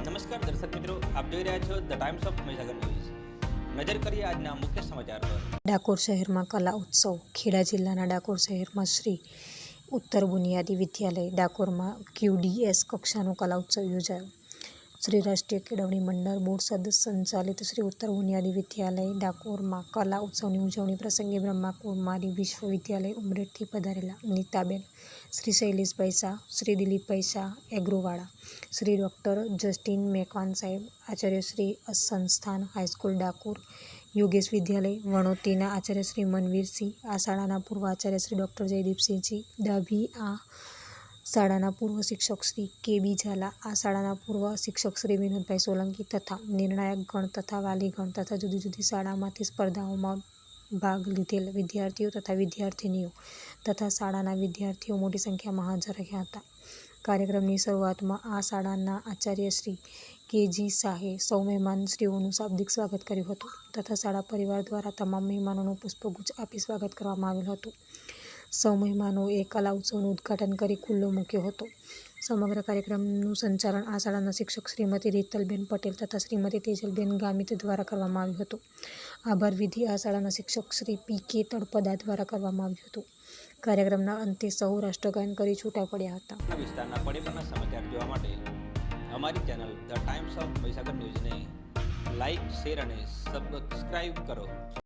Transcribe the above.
નમસ્કાર દર્શક મિત્રો, આપ જોઈ રહ્યા છો the Times of Mahisagar news. નજર કરીએ આજના મુખ્ય સમાચાર પર। ડાકોર શહેરમાં કલા ઉત્સવ। ખેડા જિલ્લાના ડાકોર શહેરમાં શ્રી ઉત્તર બુનિયાદી વિદ્યાલય ડાકોરમાં QDS કક્ષાનો કલા ઉત્સવ યોજાયો। શ્રી રાષ્ટ્રીય કેળવણી મંડળ બોર્ડ સંચાલિત શ્રી ઉત્તર બુનિયાદી વિદ્યાલય ડાકોરમાં કલા ઉત્સવની ઉજવણી પ્રસંગે બ્રહ્માકુમારી વિશ્વવિદ્યાલય ઉમરેઠથી પધારેલા નીતાબેન, શ્રી શૈલેષભાઈ શાહ, શ્રી દિલીપભાઈ શાહ એગ્રોવાળા, શ્રી ડૉક્ટર જસ્ટિન મેકવાન સાહેબ, આચાર્ય શ્રી સંસ્થાન હાઈસ્કૂલ ડાકોર, યોગેશ વિદ્યાલય વણોતીના આચાર્ય શ્રી મનવીરસિંહ, આ શાળાના પૂર્વ આચાર્ય શ્રી ડૉક્ટર જયદીપસિંહજી ડાભી, આ શાળાના પૂર્વ શિક્ષક શ્રી KB ઝાલા, આ શાળાના પૂર્વ શિક્ષક શ્રી વિનોદભાઈ સોલંકી તથા નિર્ણાયક ગણ તથા વાલીગણ તથા જુદી જુદી શાળામાંથી સ્પર્ધાઓમાં ભાગ લીધેલ વિદ્યાર્થીઓ તથા વિદ્યાર્થિનીઓ તથા શાળાના વિદ્યાર્થીઓ મોટી સંખ્યામાં હાજર રહ્યા હતા। કાર્યક્રમની શરૂઆતમાં આ શાળાના આચાર્ય શ્રી KG શાહે સૌ મહેમાનશ્રીઓનું શાબ્દિક સ્વાગત કર્યું હતું તથા શાળા પરિવાર દ્વારા તમામ મહેમાનોનું પુષ્પગુચ્છ આપી સ્વાગત કરવામાં આવેલ હતું। સૌ મહેમાનોએ કલા ઉત્સવનું ઉદ્ઘાટન કરી ખુલ્લો મૂક્યો હતો। સમગ્ર કાર્યક્રમનું સંચાલન આ શાળાના શિક્ષક શ્રીમતી રીતલબેન પટેલ તથા શ્રીમતી તેજલબેન ગામિત દ્વારા કરવામાં આવ્યું હતું। આભાર વિધિ આ શાળાના શિક્ષક શ્રી PK તળપદા દ્વારા કરવામાં આવ્યું હતું। કાર્યક્રમના અંતે સૌ રાષ્ટ્રગાન કરી છૂટા પડ્યા હતા। વિસ્તારના પડેપણના સમાચાર જોવા માટે અમારી channel the Times of Mahisagar ન્યૂઝને લાઇક, શેર અને સબસ્ક્રાઇબ કરો।